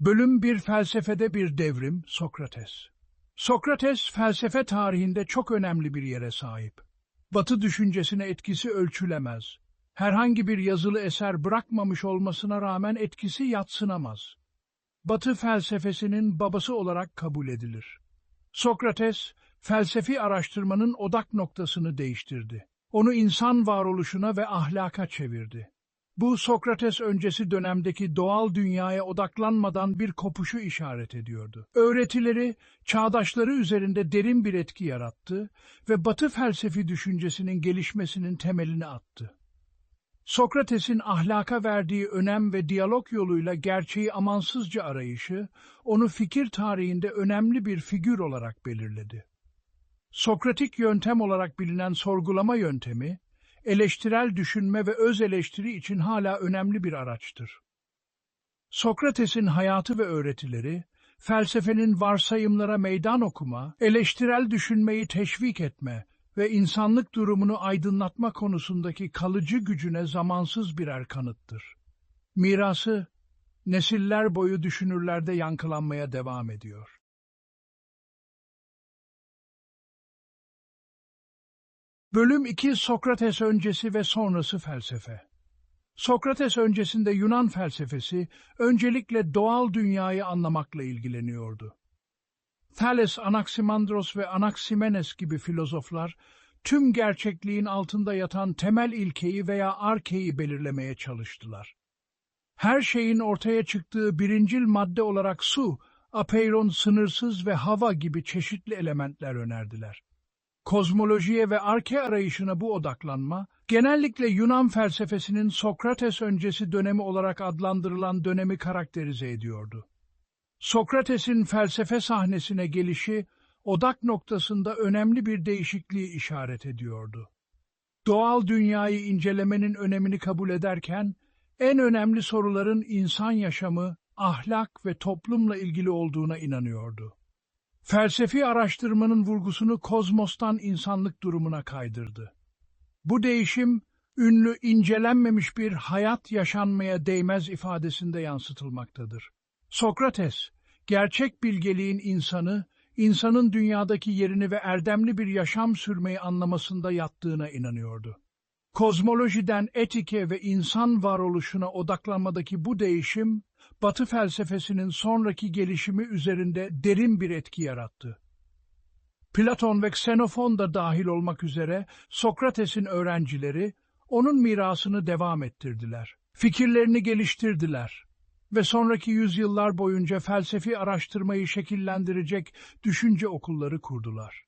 Bölüm 1 Felsefede bir devrim Sokrates. Sokrates felsefe tarihinde çok önemli bir yere sahip. Batı düşüncesine etkisi ölçülemez. Herhangi bir yazılı eser bırakmamış olmasına rağmen etkisi yadsınamaz. Batı felsefesinin babası olarak kabul edilir. Sokrates, felsefi araştırmanın odak noktasını değiştirdi. Onu insan varoluşuna ve ahlaka çevirdi. Bu Sokrates öncesi dönemdeki doğal dünyaya odaklanmadan bir kopuşu işaret ediyordu. Öğretileri, çağdaşları üzerinde derin bir etki yarattı ve Batı felsefi düşüncesinin gelişmesinin temelini attı. Sokrates'in ahlaka verdiği önem ve diyalog yoluyla gerçeği amansızca arayışı, onu fikir tarihinde önemli bir figür olarak belirledi. Sokratik yöntem olarak bilinen sorgulama yöntemi, eleştirel düşünme ve öz eleştiri için hala önemli bir araçtır. Sokrates'in hayatı ve öğretileri, felsefenin varsayımlara meydan okuma, eleştirel düşünmeyi teşvik etme ve insanlık durumunu aydınlatma konusundaki kalıcı gücüne zamansız birer kanıttır. Mirası, nesiller boyu düşünürlerde yankılanmaya devam ediyor. Bölüm 2 Sokrates öncesi ve sonrası felsefe. Sokrates öncesinde Yunan felsefesi öncelikle doğal dünyayı anlamakla ilgileniyordu. Thales, Anaximandros ve Anaximenes gibi filozoflar tüm gerçekliğin altında yatan temel ilkeyi veya arkeyi belirlemeye çalıştılar. Her şeyin ortaya çıktığı birincil madde olarak su, apeiron, sınırsız ve hava gibi çeşitli elementler önerdiler. Kozmolojiye ve arke arayışına bu odaklanma, genellikle Yunan felsefesinin Sokrates öncesi dönemi olarak adlandırılan dönemi karakterize ediyordu. Sokrates'in felsefe sahnesine gelişi, odak noktasında önemli bir değişikliği işaret ediyordu. Doğal dünyayı incelemenin önemini kabul ederken, en önemli soruların insan yaşamı, ahlak ve toplumla ilgili olduğuna inanıyordu. Felsefi araştırmanın vurgusunu kozmostan insanlık durumuna kaydırdı. Bu değişim, ünlü incelenmemiş bir hayat yaşanmaya değmez ifadesinde yansıtılmaktadır. Sokrates, gerçek bilgeliğin insanın dünyadaki yerini ve erdemli bir yaşam sürmeyi anlamasında yattığına inanıyordu. Kozmolojiden etike ve insan varoluşuna odaklanmadaki bu değişim, Batı felsefesinin sonraki gelişimi üzerinde derin bir etki yarattı. Platon ve Xenofon da dahil olmak üzere Sokrates'in öğrencileri, onun mirasını devam ettirdiler. Fikirlerini geliştirdiler ve sonraki yüzyıllar boyunca felsefi araştırmayı şekillendirecek düşünce okulları kurdular.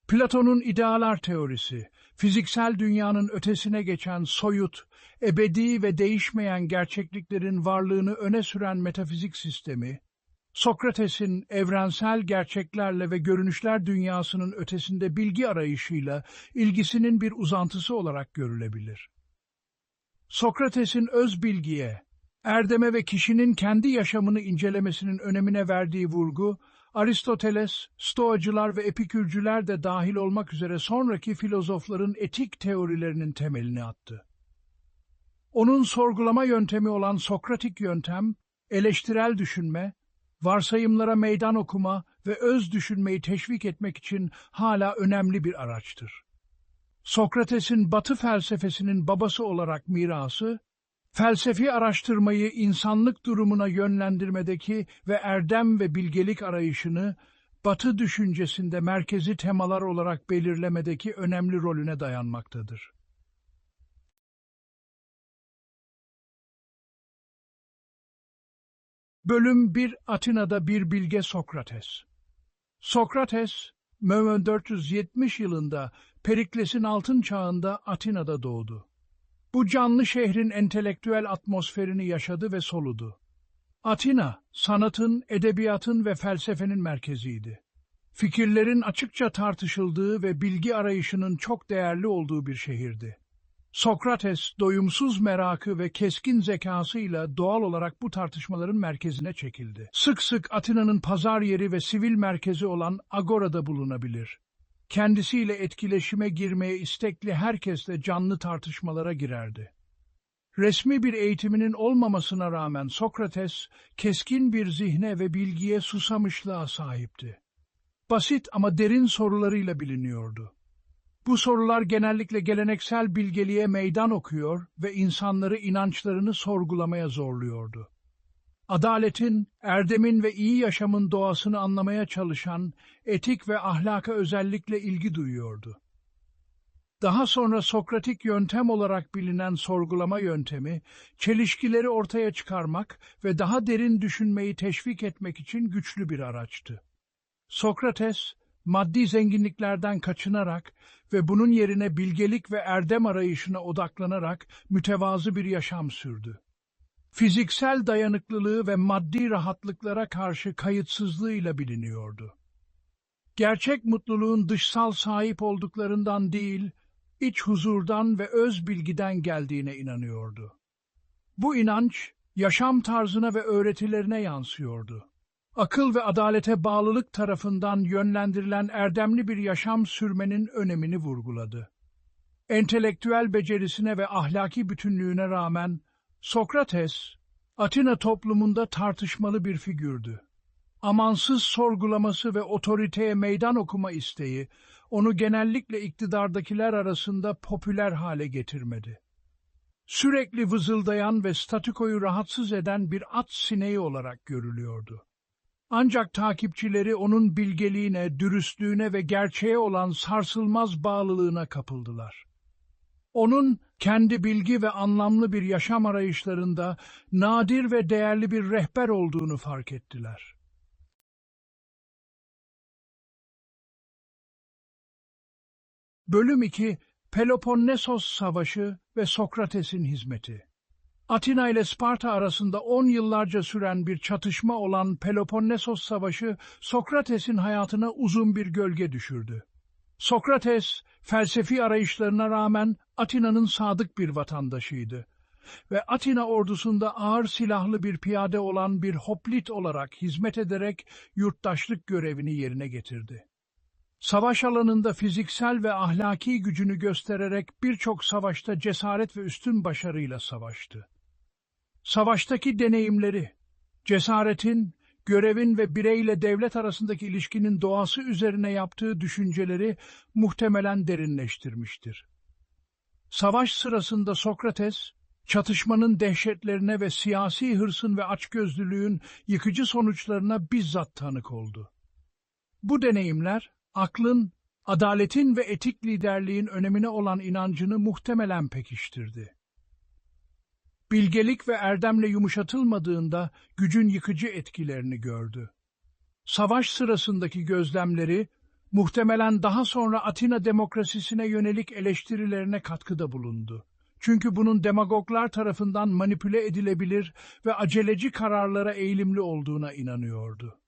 Platon'un idealar teorisi, fiziksel dünyanın ötesine geçen soyut, ebedi ve değişmeyen gerçekliklerin varlığını öne süren metafizik sistemi, Sokrates'in evrensel gerçeklerle ve görünüşler dünyasının ötesinde bilgi arayışıyla ilgisinin bir uzantısı olarak görülebilir. Sokrates'in öz bilgiye, erdeme ve kişinin kendi yaşamını incelemesinin önemine verdiği vurgu, Aristoteles, Stoacılar ve Epikürcüler de dahil olmak üzere sonraki filozofların etik teorilerinin temelini attı. Onun sorgulama yöntemi olan Sokratik yöntem, eleştirel düşünme, varsayımlara meydan okuma ve öz düşünmeyi teşvik etmek için hala önemli bir araçtır. Sokrates'in Batı felsefesinin babası olarak mirası, felsefi araştırmayı insanlık durumuna yönlendirmedeki ve erdem ve bilgelik arayışını, Batı düşüncesinde merkezi temalar olarak belirlemedeki önemli rolüne dayanmaktadır. Bölüm 1 Atina'da bir bilge Sokrates. Sokrates, m.ö. 470 yılında Perikles'in altın çağında Atina'da doğdu. Bu canlı şehrin entelektüel atmosferini yaşadı ve soludu. Atina, sanatın, edebiyatın ve felsefenin merkeziydi. Fikirlerin açıkça tartışıldığı ve bilgi arayışının çok değerli olduğu bir şehirdi. Sokrates, doyumsuz merakı ve keskin zekasıyla doğal olarak bu tartışmaların merkezine çekildi. Sık sık Atina'nın pazar yeri ve sivil merkezi olan Agora'da bulunabilir. Kendisiyle etkileşime girmeye istekli herkesle canlı tartışmalara girerdi. Resmi bir eğitiminin olmamasına rağmen Sokrates, keskin bir zihne ve bilgiye susamışlığa sahipti. Basit ama derin sorularıyla biliniyordu. Bu sorular genellikle geleneksel bilgeliğe meydan okuyor ve insanları inançlarını sorgulamaya zorluyordu. Adaletin, erdemin ve iyi yaşamın doğasını anlamaya çalışan, etik ve ahlaka özellikle ilgi duyuyordu. Daha sonra Sokratik yöntem olarak bilinen sorgulama yöntemi, çelişkileri ortaya çıkarmak ve daha derin düşünmeyi teşvik etmek için güçlü bir araçtı. Sokrates, maddi zenginliklerden kaçınarak ve bunun yerine bilgelik ve erdem arayışına odaklanarak mütevazı bir yaşam sürdü. Fiziksel dayanıklılığı ve maddi rahatlıklara karşı kayıtsızlığıyla biliniyordu. Gerçek mutluluğun dışsal sahip olduklarından değil, iç huzurdan ve öz bilgiden geldiğine inanıyordu. Bu inanç, yaşam tarzına ve öğretilerine yansıyordu. Akıl ve adalete bağlılık tarafından yönlendirilen erdemli bir yaşam sürmenin önemini vurguladı. Entelektüel becerisine ve ahlaki bütünlüğüne rağmen, Sokrates, Atina toplumunda tartışmalı bir figürdü. Amansız sorgulaması ve otoriteye meydan okuma isteği, onu genellikle iktidardakiler arasında popüler hale getirmedi. Sürekli vızıldayan ve statükoyu rahatsız eden bir at sineği olarak görülüyordu. Ancak takipçileri onun bilgeliğine, dürüstlüğüne ve gerçeğe olan sarsılmaz bağlılığına kapıldılar. Onun kendi bilgi ve anlamlı bir yaşam arayışlarında nadir ve değerli bir rehber olduğunu fark ettiler. Bölüm 2, Peloponnesos Savaşı ve Sokrates'in hizmeti. Atina ile Sparta arasında 10 yıllarca süren bir çatışma olan Peloponnesos Savaşı, Sokrates'in hayatına uzun bir gölge düşürdü. Sokrates, felsefi arayışlarına rağmen Atina'nın sadık bir vatandaşıydı ve Atina ordusunda ağır silahlı bir piyade olan bir hoplit olarak hizmet ederek yurttaşlık görevini yerine getirdi. Savaş alanında fiziksel ve ahlaki gücünü göstererek birçok savaşta cesaret ve üstün başarıyla savaştı. Savaştaki deneyimleri, cesaretin, görevin ve bireyle devlet arasındaki ilişkinin doğası üzerine yaptığı düşünceleri muhtemelen derinleştirmiştir. Savaş sırasında Sokrates, çatışmanın dehşetlerine ve siyasi hırsın ve açgözlülüğün yıkıcı sonuçlarına bizzat tanık oldu. Bu deneyimler, aklın, adaletin ve etik liderliğin önemine olan inancını muhtemelen pekiştirdi. Bilgelik ve erdemle yumuşatılmadığında gücün yıkıcı etkilerini gördü. Savaş sırasındaki gözlemleri, muhtemelen daha sonra Atina demokrasisine yönelik eleştirilerine katkıda bulundu. Çünkü bunun demagoglar tarafından manipüle edilebilir ve aceleci kararlara eğilimli olduğuna inanıyordu.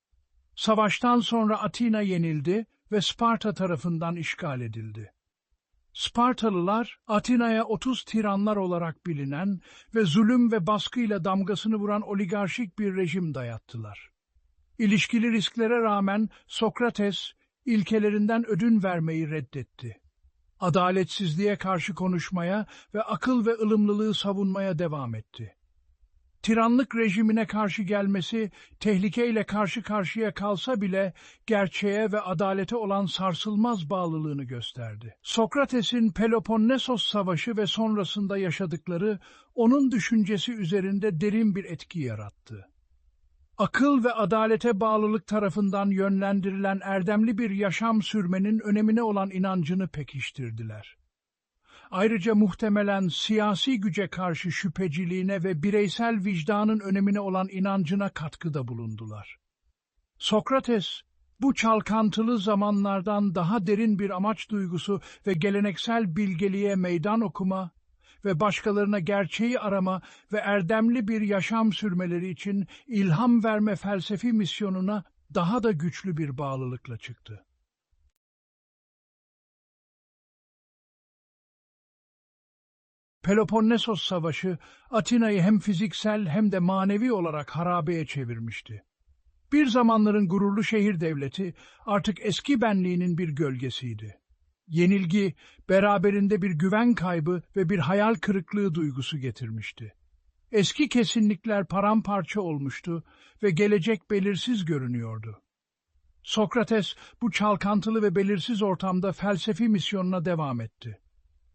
Savaştan sonra Atina yenildi ve Sparta tarafından işgal edildi. Spartalılar, Atina'ya 30 tiranlar olarak bilinen ve zulüm ve baskıyla damgasını vuran oligarşik bir rejim dayattılar. İlişkili risklere rağmen Sokrates, ilkelerinden ödün vermeyi reddetti. Adaletsizliğe karşı konuşmaya ve akıl ve ılımlılığı savunmaya devam etti. Tiranlık rejimine karşı gelmesi, tehlikeyle karşı karşıya kalsa bile gerçeğe ve adalete olan sarsılmaz bağlılığını gösterdi. Sokrates'in Peloponnesos Savaşı ve sonrasında yaşadıkları, onun düşüncesi üzerinde derin bir etki yarattı. Akıl ve adalete bağlılık tarafından yönlendirilen erdemli bir yaşam sürmenin önemine olan inancını pekiştirdiler. Ayrıca muhtemelen siyasi güce karşı şüpheciliğine ve bireysel vicdanın önemine olan inancına katkıda bulundular. Sokrates, bu çalkantılı zamanlardan daha derin bir amaç duygusu ve geleneksel bilgeliğe meydan okuma ve başkalarına gerçeği arama ve erdemli bir yaşam sürmeleri için ilham verme felsefi misyonuna daha da güçlü bir bağlılıkla çıktı. Peloponnesos Savaşı, Atina'yı hem fiziksel hem de manevi olarak harabeye çevirmişti. Bir zamanların gururlu şehir devleti artık eski benliğinin bir gölgesiydi. Yenilgi, beraberinde bir güven kaybı ve bir hayal kırıklığı duygusu getirmişti. Eski kesinlikler paramparça olmuştu ve gelecek belirsiz görünüyordu. Sokrates bu çalkantılı ve belirsiz ortamda felsefi misyonuna devam etti.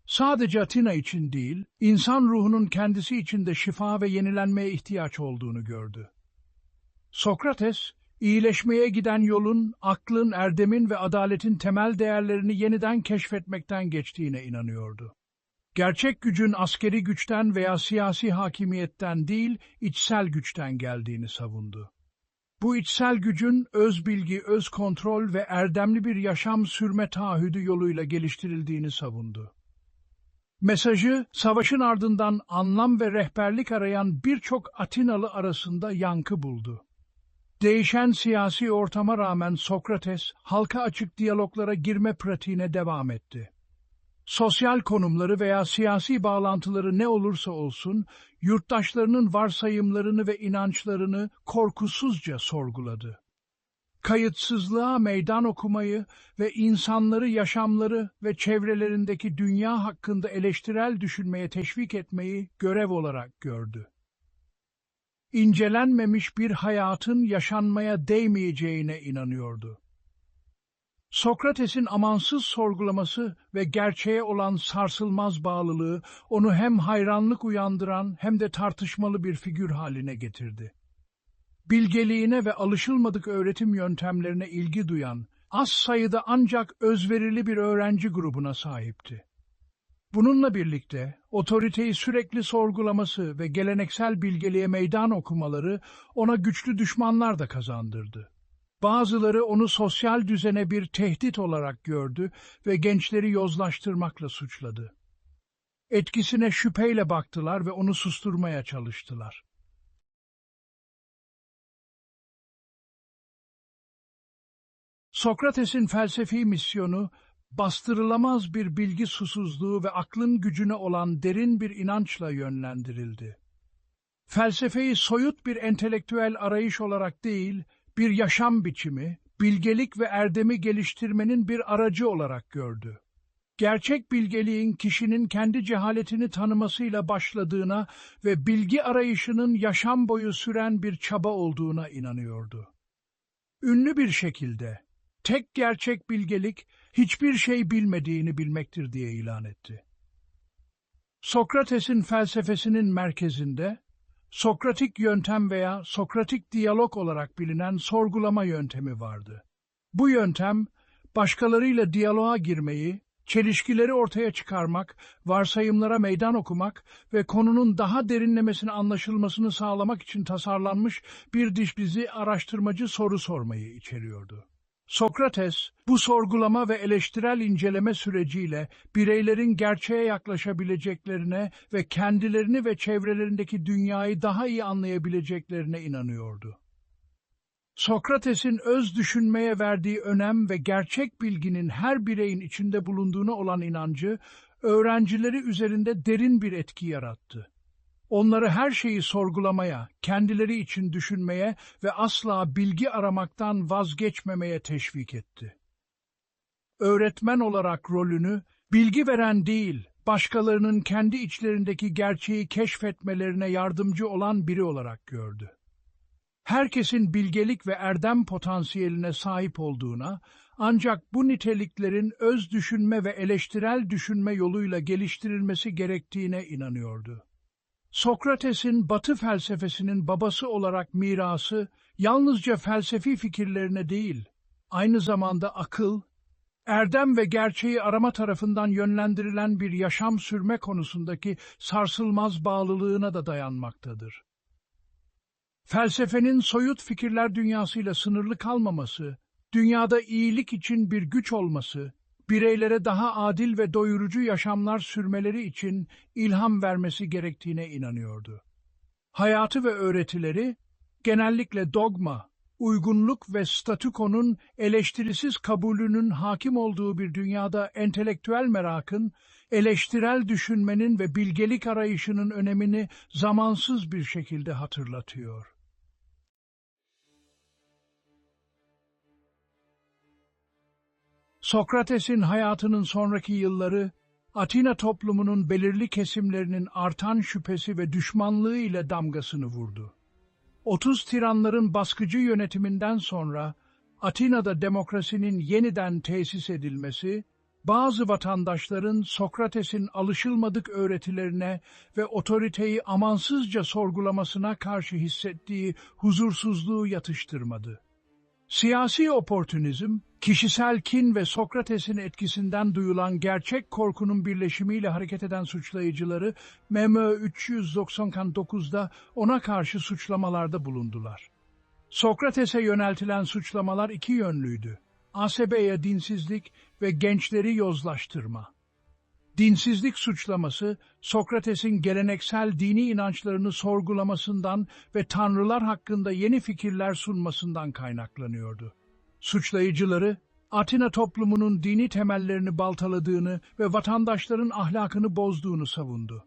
Sadece Atina için değil, insan ruhunun kendisi için de şifa ve yenilenmeye ihtiyaç olduğunu gördü. Sokrates, iyileşmeye giden yolun, aklın, erdemin ve adaletin temel değerlerini yeniden keşfetmekten geçtiğine inanıyordu. Gerçek gücün askeri güçten veya siyasi hakimiyetten değil, içsel güçten geldiğini savundu. Bu içsel gücün öz bilgi, öz kontrol ve erdemli bir yaşam sürme taahhüdü yoluyla geliştirildiğini savundu. Mesajı, savaşın ardından anlam ve rehberlik arayan birçok Atinalı arasında yankı buldu. Değişen siyasi ortama rağmen Sokrates, halka açık diyaloglara girme pratiğine devam etti. Sosyal konumları veya siyasi bağlantıları ne olursa olsun, yurttaşlarının varsayımlarını ve inançlarını korkusuzca sorguladı. Kayıtsızlığa meydan okumayı ve insanları, yaşamları ve çevrelerindeki dünya hakkında eleştirel düşünmeye teşvik etmeyi görev olarak gördü. İncelenmemiş bir hayatın yaşanmaya değmeyeceğine inanıyordu. Sokrates'in amansız sorgulaması ve gerçeğe olan sarsılmaz bağlılığı onu hem hayranlık uyandıran hem de tartışmalı bir figür haline getirdi. Bilgeliğine ve alışılmadık öğretim yöntemlerine ilgi duyan, az sayıda ancak özverili bir öğrenci grubuna sahipti. Bununla birlikte otoriteyi sürekli sorgulaması ve geleneksel bilgeliğe meydan okumaları ona güçlü düşmanlar da kazandırdı. Bazıları onu sosyal düzene bir tehdit olarak gördü ve gençleri yozlaştırmakla suçladı. Etkisine şüpheyle baktılar ve onu susturmaya çalıştılar. Sokrates'in felsefi misyonu, bastırılamaz bir bilgi susuzluğu ve aklın gücüne olan derin bir inançla yönlendirildi. Felsefeyi soyut bir entelektüel arayış olarak değil, bir yaşam biçimi, bilgelik ve erdemi geliştirmenin bir aracı olarak gördü. Gerçek bilgeliğin kişinin kendi cehaletini tanımasıyla başladığına ve bilgi arayışının yaşam boyu süren bir çaba olduğuna inanıyordu. Ünlü bir şekilde, tek gerçek bilgelik, hiçbir şey bilmediğini bilmektir diye ilan etti. Sokrates'in felsefesinin merkezinde, Sokratik yöntem veya Sokratik diyalog olarak bilinen sorgulama yöntemi vardı. Bu yöntem, başkalarıyla diyaloğa girmeyi, çelişkileri ortaya çıkarmak, varsayımlara meydan okumak ve konunun daha derinlemesine anlaşılmasını sağlamak için tasarlanmış bir dizi araştırmacı soru sormayı içeriyordu. Sokrates, bu sorgulama ve eleştirel inceleme süreciyle bireylerin gerçeğe yaklaşabileceklerine ve kendilerini ve çevrelerindeki dünyayı daha iyi anlayabileceklerine inanıyordu. Sokrates'in öz düşünmeye verdiği önem ve gerçek bilginin her bireyin içinde bulunduğuna olan inancı, öğrencileri üzerinde derin bir etki yarattı. Onları her şeyi sorgulamaya, kendileri için düşünmeye ve asla bilgi aramaktan vazgeçmemeye teşvik etti. Öğretmen olarak rolünü, bilgi veren değil, başkalarının kendi içlerindeki gerçeği keşfetmelerine yardımcı olan biri olarak gördü. Herkesin bilgelik ve erdem potansiyeline sahip olduğuna, ancak bu niteliklerin öz düşünme ve eleştirel düşünme yoluyla geliştirilmesi gerektiğine inanıyordu. Sokrates'in Batı felsefesinin babası olarak mirası, yalnızca felsefi fikirlerine değil, aynı zamanda akıl, erdem ve gerçeği arama tarafından yönlendirilen bir yaşam sürme konusundaki sarsılmaz bağlılığına da dayanmaktadır. Felsefenin soyut fikirler dünyasıyla sınırlı kalmaması, dünyada iyilik için bir güç olması, bireylere daha adil ve doyurucu yaşamlar sürmeleri için ilham vermesi gerektiğine inanıyordu. Hayatı ve öğretileri, genellikle dogma, uygunluk ve statükonun eleştirisiz kabulünün hakim olduğu bir dünyada entelektüel merakın, eleştirel düşünmenin ve bilgelik arayışının önemini zamansız bir şekilde hatırlatıyor. Sokrates'in hayatının sonraki yılları, Atina toplumunun belirli kesimlerinin artan şüphesi ve düşmanlığı ile damgasını vurdu. 30 tiranların baskıcı yönetiminden sonra, Atina'da demokrasinin yeniden tesis edilmesi, bazı vatandaşların Sokrates'in alışılmadık öğretilerine ve otoriteyi amansızca sorgulamasına karşı hissettiği huzursuzluğu yatıştırmadı. Siyasi oportunizm, kişisel kin ve Sokrates'in etkisinden duyulan gerçek korkunun birleşimiyle hareket eden suçlayıcıları MM 399'da ona karşı suçlamalarda bulundular. Sokrates'e yöneltilen suçlamalar iki yönlüydü. Asebeya dinsizlik ve gençleri yozlaştırma. Dinsizlik suçlaması, Sokrates'in geleneksel dini inançlarını sorgulamasından ve tanrılar hakkında yeni fikirler sunmasından kaynaklanıyordu. Suçlayıcıları, Atina toplumunun dini temellerini baltaladığını ve vatandaşların ahlakını bozduğunu savundu.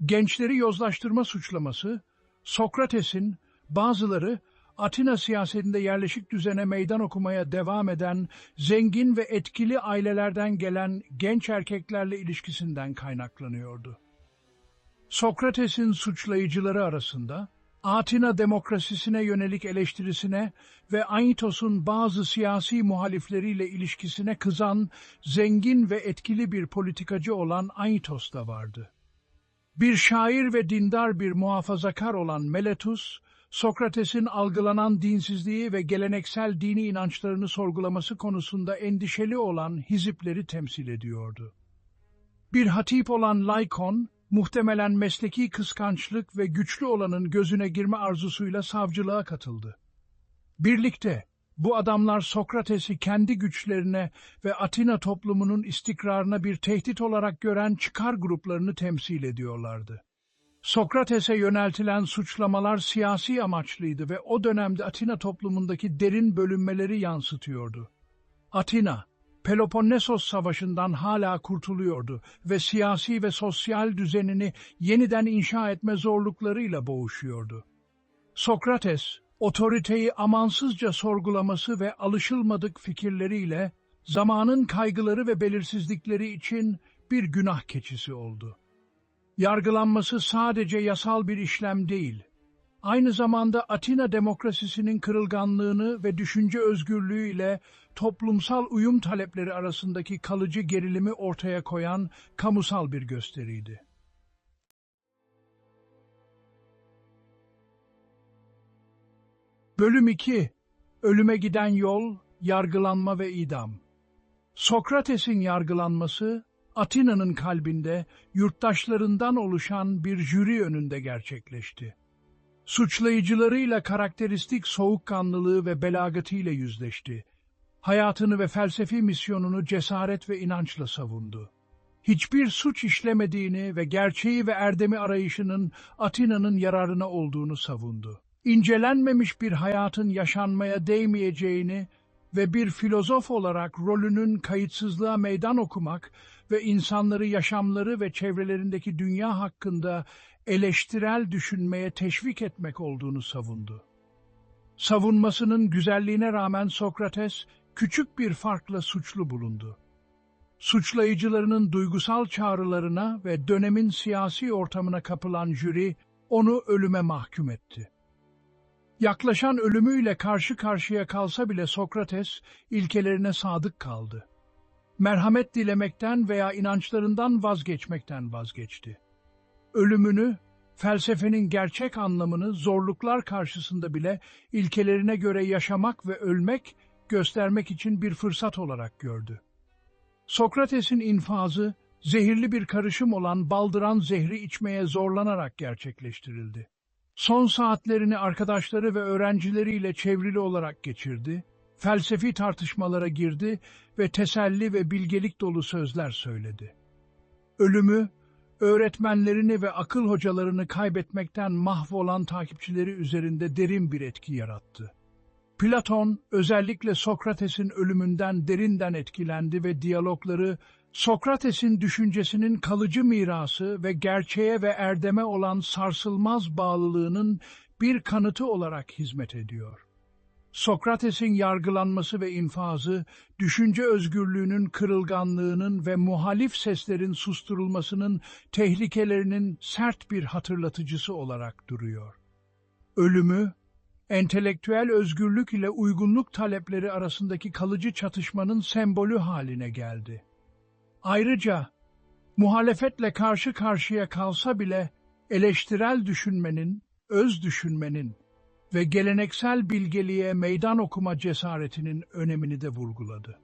Gençleri yozlaştırma suçlaması, Sokrates'in bazıları Atina siyasetinde yerleşik düzene meydan okumaya devam eden, zengin ve etkili ailelerden gelen genç erkeklerle ilişkisinden kaynaklanıyordu. Sokrates'in suçlayıcıları arasında, Atina demokrasisine yönelik eleştirisine ve Aitos'un bazı siyasi muhalifleriyle ilişkisine kızan, zengin ve etkili bir politikacı olan Aitos da vardı. Bir şair ve dindar bir muhafazakar olan Meletus, Sokrates'in algılanan dinsizliği ve geleneksel dini inançlarını sorgulaması konusunda endişeli olan hizipleri temsil ediyordu. Bir hatip olan Laikon, muhtemelen mesleki kıskançlık ve güçlü olanın gözüne girme arzusuyla savcılığa katıldı. Birlikte, bu adamlar Sokrates'i kendi güçlerine ve Atina toplumunun istikrarına bir tehdit olarak gören çıkar gruplarını temsil ediyorlardı. Sokrates'e yöneltilen suçlamalar siyasi amaçlıydı ve o dönemde Atina toplumundaki derin bölünmeleri yansıtıyordu. Atina, Peloponnesos Savaşı'ndan hala kurtuluyordu ve siyasi ve sosyal düzenini yeniden inşa etme zorluklarıyla boğuşuyordu. Sokrates, otoriteyi amansızca sorgulaması ve alışılmadık fikirleriyle zamanın kaygıları ve belirsizlikleri için bir günah keçisi oldu. Yargılanması sadece yasal bir işlem değil, aynı zamanda Atina demokrasisinin kırılganlığını ve düşünce özgürlüğüyle toplumsal uyum talepleri arasındaki kalıcı gerilimi ortaya koyan kamusal bir gösteriydi. Bölüm 2. Ölüme giden yol, yargılanma ve idam. Sokrates'in yargılanması, Atina'nın kalbinde yurttaşlarından oluşan bir jüri önünde gerçekleşti. Suçlayıcılarıyla karakteristik soğukkanlılığı ve belagatıyla yüzleşti. Hayatını ve felsefi misyonunu cesaret ve inançla savundu. Hiçbir suç işlemediğini ve gerçeği ve erdemi arayışının Atina'nın yararına olduğunu savundu. İncelenmemiş bir hayatın yaşanmaya değmeyeceğini ve bir filozof olarak rolünün kayıtsızlığa meydan okumak ve insanları yaşamları ve çevrelerindeki dünya hakkında eleştirel düşünmeye teşvik etmek olduğunu savundu. Savunmasının güzelliğine rağmen Sokrates, küçük bir farkla suçlu bulundu. Suçlayıcılarının duygusal çağrılarına ve dönemin siyasi ortamına kapılan jüri, onu ölüme mahkum etti. Yaklaşan ölümüyle karşı karşıya kalsa bile Sokrates, ilkelerine sadık kaldı. Merhamet dilemekten veya inançlarından vazgeçmekten vazgeçti. Ölümünü, felsefenin gerçek anlamını zorluklar karşısında bile ilkelerine göre yaşamak ve ölmek, göstermek için bir fırsat olarak gördü. Sokrates'in infazı, zehirli bir karışım olan baldıran zehri içmeye zorlanarak gerçekleştirildi. Son saatlerini arkadaşları ve öğrencileriyle çevrili olarak geçirdi, felsefi tartışmalara girdi ve teselli ve bilgelik dolu sözler söyledi. Ölümü, öğretmenlerini ve akıl hocalarını kaybetmekten mahvolan takipçileri üzerinde derin bir etki yarattı. Platon, özellikle Sokrates'in ölümünden derinden etkilendi ve diyalogları, Sokrates'in düşüncesinin kalıcı mirası ve gerçeğe ve erdeme olan sarsılmaz bağlılığının bir kanıtı olarak hizmet ediyor. Sokrates'in yargılanması ve infazı, düşünce özgürlüğünün kırılganlığının ve muhalif seslerin susturulmasının tehlikelerinin sert bir hatırlatıcısı olarak duruyor. Ölümü, entelektüel özgürlük ile uygunluk talepleri arasındaki kalıcı çatışmanın sembolü haline geldi. Ayrıca, muhalefetle karşı karşıya kalsa bile eleştirel düşünmenin, öz düşünmenin ve geleneksel bilgeliğe meydan okuma cesaretinin önemini de vurguladı.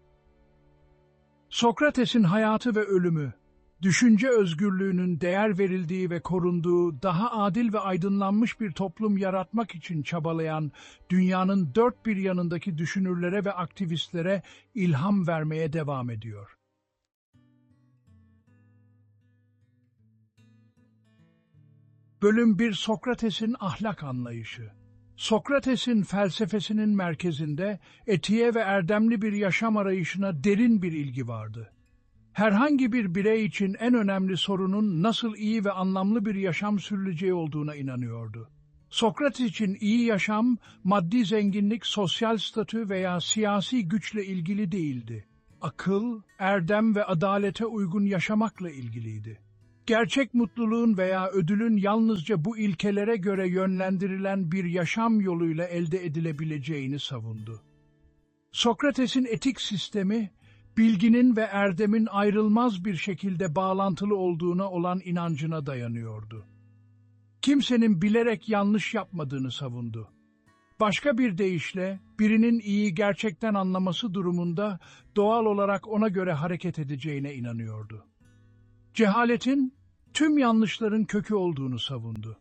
Sokrates'in hayatı ve ölümü, düşünce özgürlüğünün değer verildiği ve korunduğu daha adil ve aydınlanmış bir toplum yaratmak için çabalayan dünyanın dört bir yanındaki düşünürlere ve aktivistlere ilham vermeye devam ediyor. Bölüm 1: Sokrates'in ahlak anlayışı. Sokrates'in felsefesinin merkezinde etiğe ve erdemli bir yaşam arayışına derin bir ilgi vardı. Herhangi bir birey için en önemli sorunun nasıl iyi ve anlamlı bir yaşam sürüleceği olduğuna inanıyordu. Sokrates için iyi yaşam, maddi zenginlik, sosyal statü veya siyasi güçle ilgili değildi. Akıl, erdem ve adalete uygun yaşamakla ilgiliydi. Gerçek mutluluğun veya ödülün yalnızca bu ilkelere göre yönlendirilen bir yaşam yoluyla elde edilebileceğini savundu. Sokrates'in etik sistemi, bilginin ve erdemin ayrılmaz bir şekilde bağlantılı olduğuna olan inancına dayanıyordu. Kimsenin bilerek yanlış yapmadığını savundu. Başka bir deyişle, birinin iyi gerçekten anlaması durumunda doğal olarak ona göre hareket edeceğine inanıyordu. Cehaletin, tüm yanlışların kökü olduğunu savundu.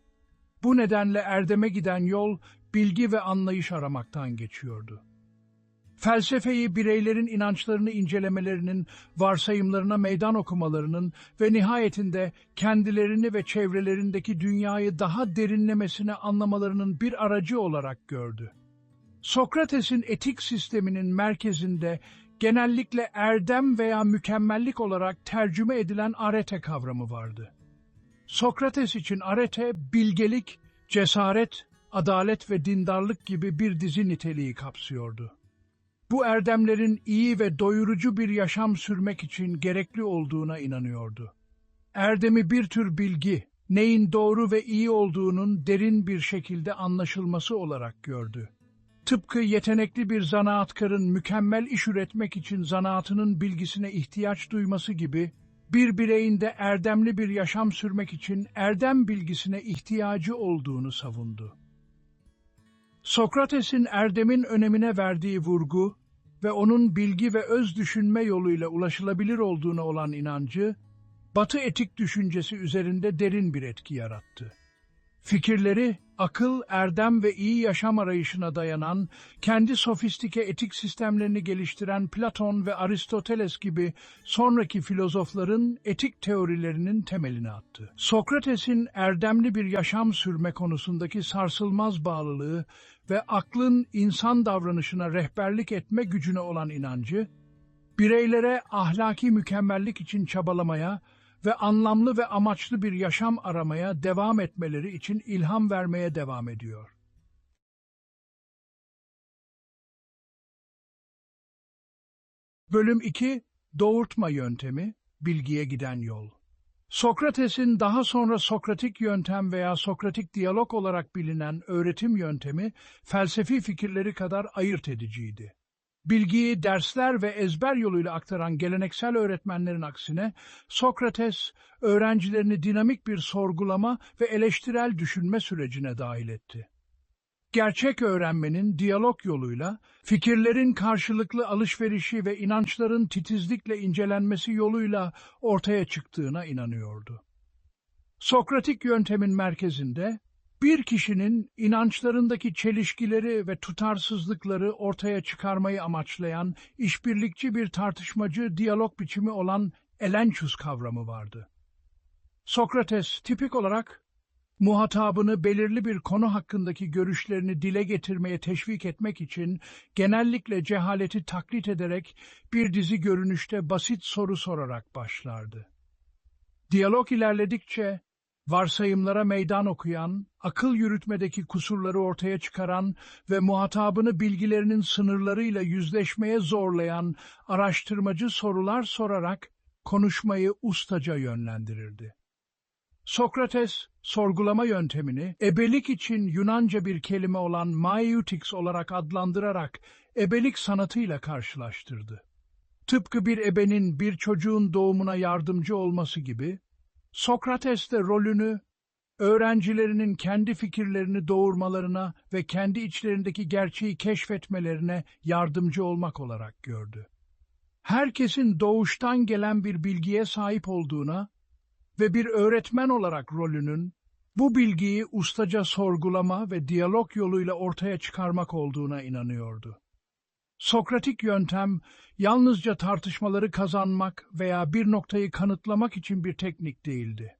Bu nedenle erdeme giden yol, bilgi ve anlayış aramaktan geçiyordu. Felsefeyi bireylerin inançlarını incelemelerinin, varsayımlarına meydan okumalarının ve nihayetinde kendilerini ve çevrelerindeki dünyayı daha derinlemesine anlamalarının bir aracı olarak gördü. Sokrates'in etik sisteminin merkezinde genellikle erdem veya mükemmellik olarak tercüme edilen arete kavramı vardı. Sokrates için arete, bilgelik, cesaret, adalet ve dindarlık gibi bir dizi niteliği kapsıyordu. Bu erdemlerin iyi ve doyurucu bir yaşam sürmek için gerekli olduğuna inanıyordu. Erdemi bir tür bilgi, neyin doğru ve iyi olduğunun derin bir şekilde anlaşılması olarak gördü. Tıpkı yetenekli bir zanaatkarın mükemmel iş üretmek için zanaatının bilgisine ihtiyaç duyması gibi, bir bireyin de erdemli bir yaşam sürmek için erdem bilgisine ihtiyacı olduğunu savundu. Sokrates'in erdemin önemine verdiği vurgu ve onun bilgi ve öz düşünme yoluyla ulaşılabilir olduğuna olan inancı, Batı etik düşüncesi üzerinde derin bir etki yarattı. Fikirleri, akıl, erdem ve iyi yaşam arayışına dayanan, kendi sofistike etik sistemlerini geliştiren Platon ve Aristoteles gibi sonraki filozofların etik teorilerinin temelini attı. Sokrates'in erdemli bir yaşam sürme konusundaki sarsılmaz bağlılığı ve aklın insan davranışına rehberlik etme gücüne olan inancı, bireylere ahlaki mükemmellik için çabalamaya ve anlamlı ve amaçlı bir yaşam aramaya devam etmeleri için ilham vermeye devam ediyor. Bölüm 2: Doğurtma yöntemi, bilgiye giden yol. Sokrates'in daha sonra Sokratik yöntem veya Sokratik diyalog olarak bilinen öğretim yöntemi, felsefi fikirleri kadar ayırt ediciydi. Bilgiyi dersler ve ezber yoluyla aktaran geleneksel öğretmenlerin aksine, Sokrates, öğrencilerini dinamik bir sorgulama ve eleştirel düşünme sürecine dahil etti. Gerçek öğrenmenin diyalog yoluyla, fikirlerin karşılıklı alışverişi ve inançların titizlikle incelenmesi yoluyla ortaya çıktığına inanıyordu. Sokratik yöntemin merkezinde, bir kişinin inançlarındaki çelişkileri ve tutarsızlıkları ortaya çıkarmayı amaçlayan işbirlikçi bir tartışmacı diyalog biçimi olan elenchus kavramı vardı. Sokrates tipik olarak muhatabını belirli bir konu hakkındaki görüşlerini dile getirmeye teşvik etmek için genellikle cehaleti taklit ederek bir dizi görünüşte basit soru sorarak başlardı. Diyalog ilerledikçe varsayımlara meydan okuyan, akıl yürütmedeki kusurları ortaya çıkaran ve muhatabını bilgilerinin sınırlarıyla yüzleşmeye zorlayan araştırmacı sorular sorarak konuşmayı ustaca yönlendirirdi. Sokrates, sorgulama yöntemini, ebelik için Yunanca bir kelime olan maieutics olarak adlandırarak ebelik sanatıyla karşılaştırdı. Tıpkı bir ebenin bir çocuğun doğumuna yardımcı olması gibi, Sokrates de rolünü, öğrencilerinin kendi fikirlerini doğurmalarına ve kendi içlerindeki gerçeği keşfetmelerine yardımcı olmak olarak gördü. Herkesin doğuştan gelen bir bilgiye sahip olduğuna ve bir öğretmen olarak rolünün, bu bilgiyi ustaca sorgulama ve diyalog yoluyla ortaya çıkarmak olduğuna inanıyordu. Sokratik yöntem, yalnızca tartışmaları kazanmak veya bir noktayı kanıtlamak için bir teknik değildi.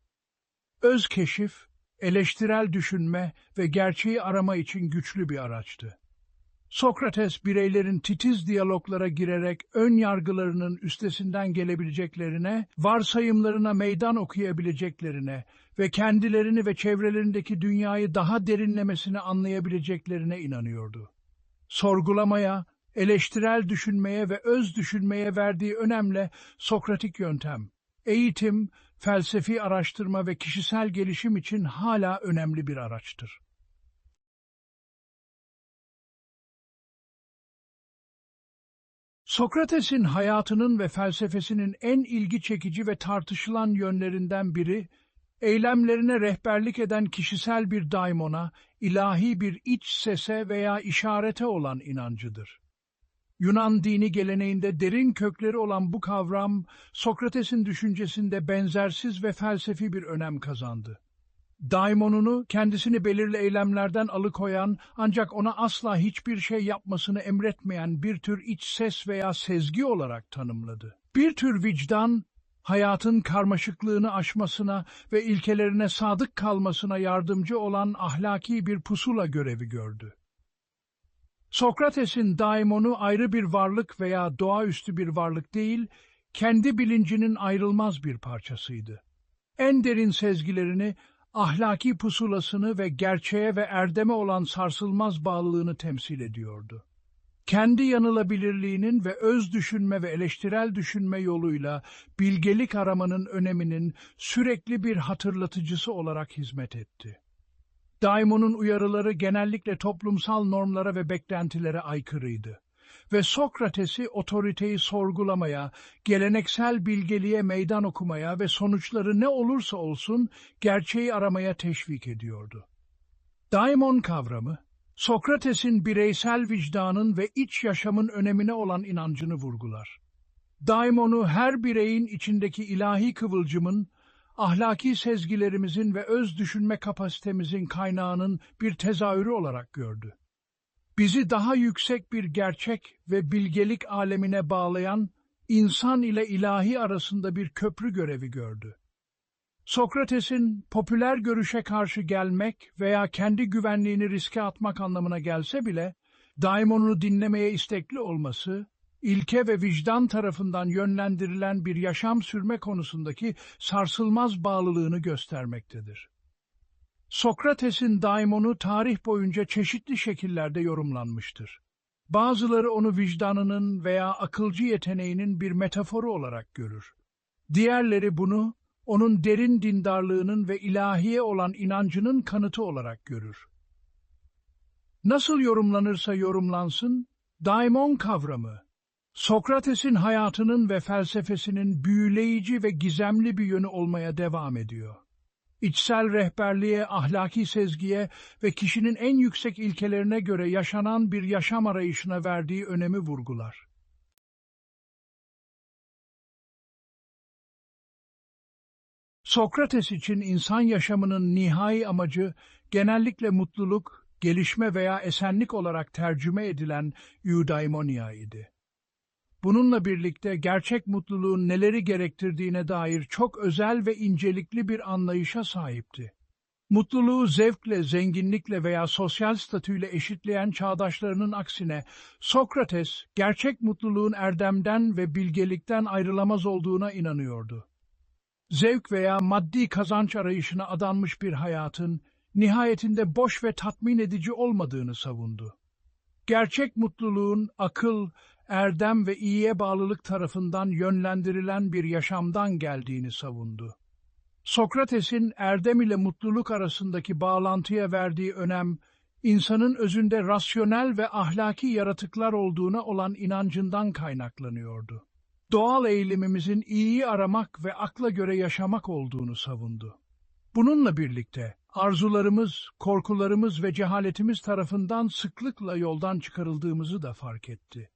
Öz keşif, eleştirel düşünme ve gerçeği arama için güçlü bir araçtı. Sokrates, bireylerin titiz diyaloglara girerek ön yargılarının üstesinden gelebileceklerine, varsayımlarına meydan okuyabileceklerine ve kendilerini ve çevrelerindeki dünyayı daha derinlemesine anlayabileceklerine inanıyordu. Sorgulamaya, eleştirel düşünmeye ve öz düşünmeye verdiği önemle Sokratik yöntem, eğitim, felsefi araştırma ve kişisel gelişim için hala önemli bir araçtır. Sokrates'in hayatının ve felsefesinin en ilgi çekici ve tartışılan yönlerinden biri, eylemlerine rehberlik eden kişisel bir daimona, ilahi bir iç sese veya işarete olan inancıdır. Yunan dini geleneğinde derin kökleri olan bu kavram, Sokrates'in düşüncesinde benzersiz ve felsefi bir önem kazandı. Daimonunu kendisini belirli eylemlerden alıkoyan ancak ona asla hiçbir şey yapmasını emretmeyen bir tür iç ses veya sezgi olarak tanımladı. Bir tür vicdan, hayatın karmaşıklığını aşmasına ve ilkelerine sadık kalmasına yardımcı olan ahlaki bir pusula görevi gördü. Sokrates'in daimonu ayrı bir varlık veya doğaüstü bir varlık değil, kendi bilincinin ayrılmaz bir parçasıydı. En derin sezgilerini, ahlaki pusulasını ve gerçeğe ve erdeme olan sarsılmaz bağlılığını temsil ediyordu. Kendi yanılabilirliğinin ve öz düşünme ve eleştirel düşünme yoluyla bilgelik aramanın öneminin sürekli bir hatırlatıcısı olarak hizmet etti. Daimon'un uyarıları genellikle toplumsal normlara ve beklentilere aykırıydı ve Sokrates'i otoriteyi sorgulamaya, geleneksel bilgeliğe meydan okumaya ve sonuçları ne olursa olsun gerçeği aramaya teşvik ediyordu. Daimon kavramı, Sokrates'in bireysel vicdanın ve iç yaşamın önemine olan inancını vurgular. Daimon'u her bireyin içindeki ilahi kıvılcımın, ahlaki sezgilerimizin ve öz düşünme kapasitemizin kaynağının bir tezahürü olarak gördü. Bizi daha yüksek bir gerçek ve bilgelik alemine bağlayan, insan ile ilahi arasında bir köprü görevi gördü. Sokrates'in popüler görüşe karşı gelmek veya kendi güvenliğini riske atmak anlamına gelse bile, Daimon'u dinlemeye istekli olması, ilke ve vicdan tarafından yönlendirilen bir yaşam sürme konusundaki sarsılmaz bağlılığını göstermektedir. Sokrates'in daimonu tarih boyunca çeşitli şekillerde yorumlanmıştır. Bazıları onu vicdanının veya akılcı yeteneğinin bir metaforu olarak görür. Diğerleri bunu, onun derin dindarlığının ve ilahiye olan inancının kanıtı olarak görür. Nasıl yorumlanırsa yorumlansın, daimon kavramı, Sokrates'in hayatının ve felsefesinin büyüleyici ve gizemli bir yönü olmaya devam ediyor. İçsel rehberliğe, ahlaki sezgiye ve kişinin en yüksek ilkelerine göre yaşanan bir yaşam arayışına verdiği önemi vurgular. Sokrates için insan yaşamının nihai amacı genellikle mutluluk, gelişme veya esenlik olarak tercüme edilen eudaimonia idi. Bununla birlikte gerçek mutluluğun neleri gerektirdiğine dair çok özel ve incelikli bir anlayışa sahipti. Mutluluğu zevkle, zenginlikle veya sosyal statüyle eşitleyen çağdaşlarının aksine Sokrates, gerçek mutluluğun erdemden ve bilgelikten ayrılamaz olduğuna inanıyordu. Zevk veya maddi kazanç arayışına adanmış bir hayatın nihayetinde boş ve tatmin edici olmadığını savundu. Gerçek mutluluğun akıl, erdem ve iyiye bağlılık tarafından yönlendirilen bir yaşamdan geldiğini savundu. Sokrates'in erdem ile mutluluk arasındaki bağlantıya verdiği önem, insanın özünde rasyonel ve ahlaki yaratıklar olduğuna olan inancından kaynaklanıyordu. Doğal eğilimimizin iyiyi aramak ve akla göre yaşamak olduğunu savundu. Bununla birlikte arzularımız, korkularımız ve cehaletimiz tarafından sıklıkla yoldan çıkarıldığımızı da fark etti.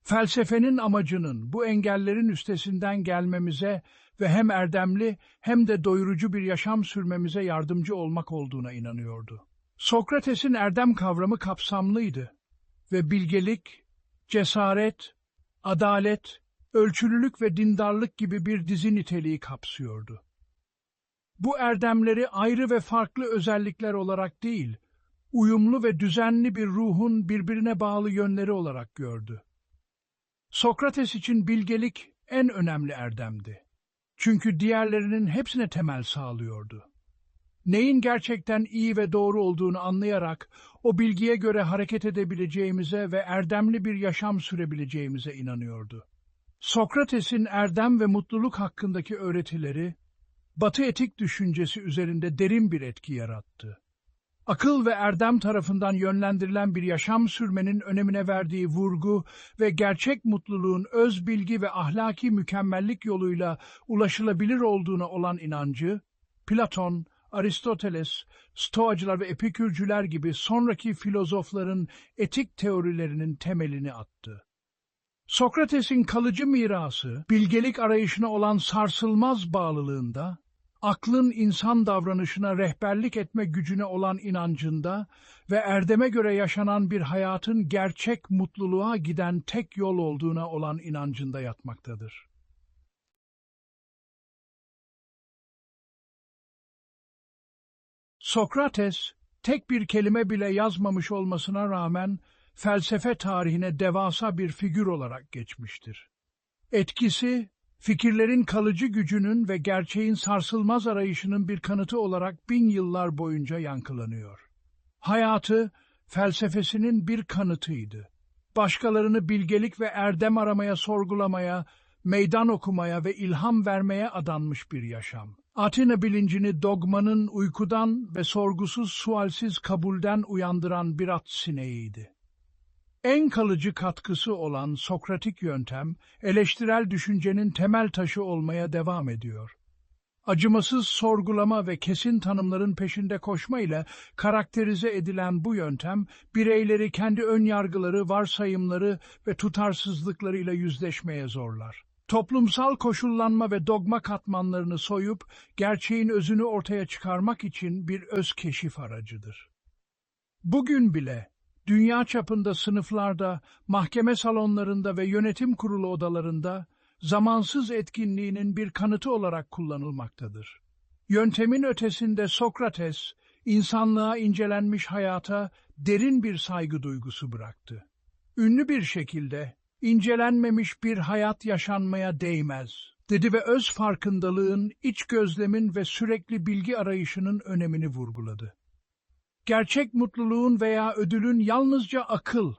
Felsefenin amacının bu engellerin üstesinden gelmemize ve hem erdemli hem de doyurucu bir yaşam sürmemize yardımcı olmak olduğuna inanıyordu. Sokrates'in erdem kavramı kapsamlıydı ve bilgelik, cesaret, adalet, ölçülülük ve dindarlık gibi bir dizi niteliği kapsıyordu. Bu erdemleri ayrı ve farklı özellikler olarak değil, uyumlu ve düzenli bir ruhun birbirine bağlı yönleri olarak gördü. Sokrates için bilgelik en önemli erdemdi. Çünkü diğerlerinin hepsine temel sağlıyordu. Neyin gerçekten iyi ve doğru olduğunu anlayarak o bilgiye göre hareket edebileceğimize ve erdemli bir yaşam sürebileceğimize inanıyordu. Sokrates'in erdem ve mutluluk hakkındaki öğretileri, Batı etik düşüncesi üzerinde derin bir etki yarattı. Akıl ve erdem tarafından yönlendirilen bir yaşam sürmenin önemine verdiği vurgu ve gerçek mutluluğun öz bilgi ve ahlaki mükemmellik yoluyla ulaşılabilir olduğuna olan inancı, Platon, Aristoteles, Stoacılar ve Epikürcüler gibi sonraki filozofların etik teorilerinin temelini attı. Sokrates'in kalıcı mirası, bilgelik arayışına olan sarsılmaz bağlılığında, aklın insan davranışına rehberlik etme gücüne olan inancında ve erdeme göre yaşanan bir hayatın gerçek mutluluğa giden tek yol olduğuna olan inancında yatmaktadır. Sokrates, tek bir kelime bile yazmamış olmasına rağmen felsefe tarihine devasa bir figür olarak geçmiştir. Etkisi, fikirlerin kalıcı gücünün ve gerçeğin sarsılmaz arayışının bir kanıtı olarak 1000 yıllar boyunca yankılanıyor. Hayatı, felsefesinin bir kanıtıydı. Başkalarını bilgelik ve erdem aramaya, sorgulamaya, meydan okumaya ve ilham vermeye adanmış bir yaşam. Atina bilincini dogmanın uykudan ve sorgusuz sualsiz kabulden uyandıran bir at sineğiydi. En kalıcı katkısı olan Sokratik yöntem, eleştirel düşüncenin temel taşı olmaya devam ediyor. Acımasız sorgulama ve kesin tanımların peşinde koşma ile karakterize edilen bu yöntem, bireyleri kendi önyargıları, varsayımları ve tutarsızlıklarıyla yüzleşmeye zorlar. Toplumsal koşullanma ve dogma katmanlarını soyup, gerçeğin özünü ortaya çıkarmak için bir öz keşif aracıdır. Bugün bile, dünya çapında sınıflarda, mahkeme salonlarında ve yönetim kurulu odalarında, zamansız etkinliğinin bir kanıtı olarak kullanılmaktadır. Yöntemin ötesinde Sokrates, insanlığa incelenmiş hayata derin bir saygı duygusu bıraktı. Ünlü bir şekilde, incelenmemiş bir hayat yaşanmaya değmez, dedi ve öz farkındalığın, iç gözlemin ve sürekli bilgi arayışının önemini vurguladı. Gerçek mutluluğun veya ödülün yalnızca akıl,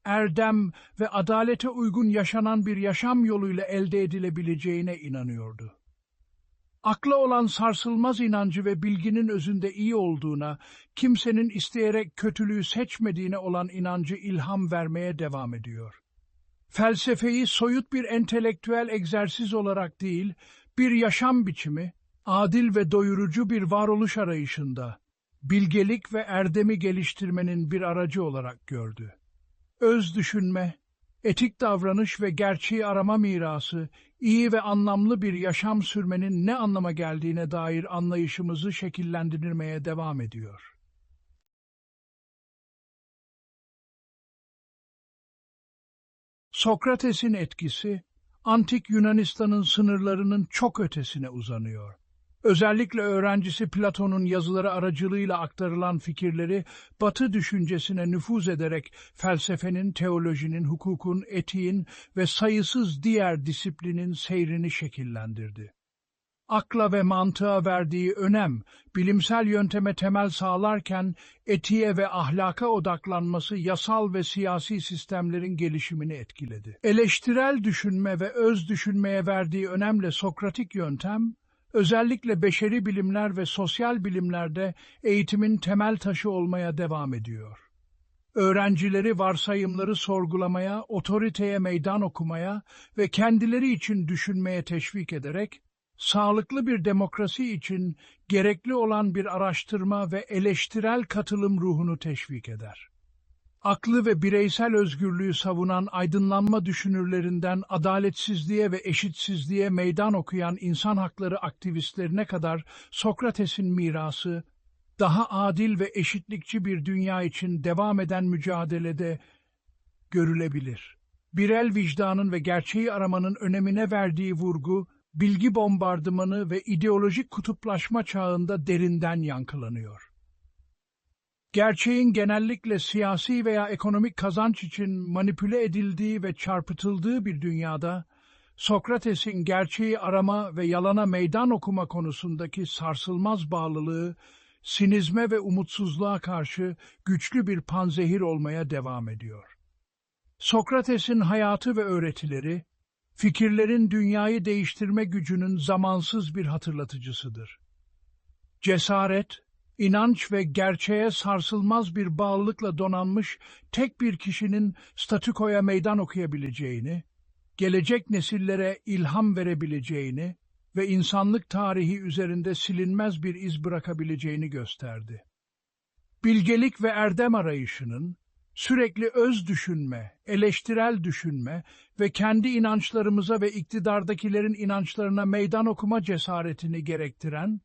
erdem ve adalete uygun yaşanan bir yaşam yoluyla elde edilebileceğine inanıyordu. Akla olan sarsılmaz inancı ve bilginin özünde iyi olduğuna, kimsenin isteyerek kötülüğü seçmediğine olan inancı ilham vermeye devam ediyor. Felsefeyi soyut bir entelektüel egzersiz olarak değil, bir yaşam biçimi, adil ve doyurucu bir varoluş arayışında, bilgelik ve erdemi geliştirmenin bir aracı olarak gördü. Öz düşünme, etik davranış ve gerçeği arama mirası, iyi ve anlamlı bir yaşam sürmenin ne anlama geldiğine dair anlayışımızı şekillendirmeye devam ediyor. Sokrates'in etkisi, Antik Yunanistan'ın sınırlarının çok ötesine uzanıyor. Özellikle öğrencisi Platon'un yazıları aracılığıyla aktarılan fikirleri Batı düşüncesine nüfuz ederek felsefenin, teolojinin, hukukun, etiğin ve sayısız diğer disiplinin seyrini şekillendirdi. akla ve mantığa verdiği önem, bilimsel yönteme temel sağlarken etiğe ve ahlaka odaklanması yasal ve siyasi sistemlerin gelişimini etkiledi. Eleştirel düşünme ve öz düşünmeye verdiği önemle Sokratik yöntem, özellikle beşeri bilimler ve sosyal bilimlerde eğitimin temel taşı olmaya devam ediyor. Öğrencileri varsayımları sorgulamaya, otoriteye meydan okumaya ve kendileri için düşünmeye teşvik ederek, sağlıklı bir demokrasi için gerekli olan bir araştırma ve eleştirel katılım ruhunu teşvik eder. Aklı ve bireysel özgürlüğü savunan aydınlanma düşünürlerinden adaletsizliğe ve eşitsizliğe meydan okuyan insan hakları aktivistlerine kadar Sokrates'in mirası, daha adil ve eşitlikçi bir dünya için devam eden mücadelede görülebilir. Birey vicdanın ve gerçeği aramanın önemine verdiği vurgu, bilgi bombardımanı ve ideolojik kutuplaşma çağında derinden yankılanıyor. Gerçeğin genellikle siyasi veya ekonomik kazanç için manipüle edildiği ve çarpıtıldığı bir dünyada, Sokrates'in gerçeği arama ve yalana meydan okuma konusundaki sarsılmaz bağlılığı, sinizme ve umutsuzluğa karşı güçlü bir panzehir olmaya devam ediyor. Sokrates'in hayatı ve öğretileri, fikirlerin dünyayı değiştirme gücünün zamansız bir hatırlatıcısıdır. Cesaret, inanç ve gerçeğe sarsılmaz bir bağlılıkla donanmış tek bir kişinin statükoya meydan okuyabileceğini, gelecek nesillere ilham verebileceğini ve insanlık tarihi üzerinde silinmez bir iz bırakabileceğini gösterdi. Bilgelik ve erdem arayışının, sürekli öz düşünme, eleştirel düşünme ve kendi inançlarımıza ve iktidardakilerin inançlarına meydan okuma cesaretini gerektiren,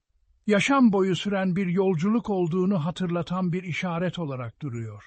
yaşam boyu süren bir yolculuk olduğunu hatırlatan bir işaret olarak duruyor.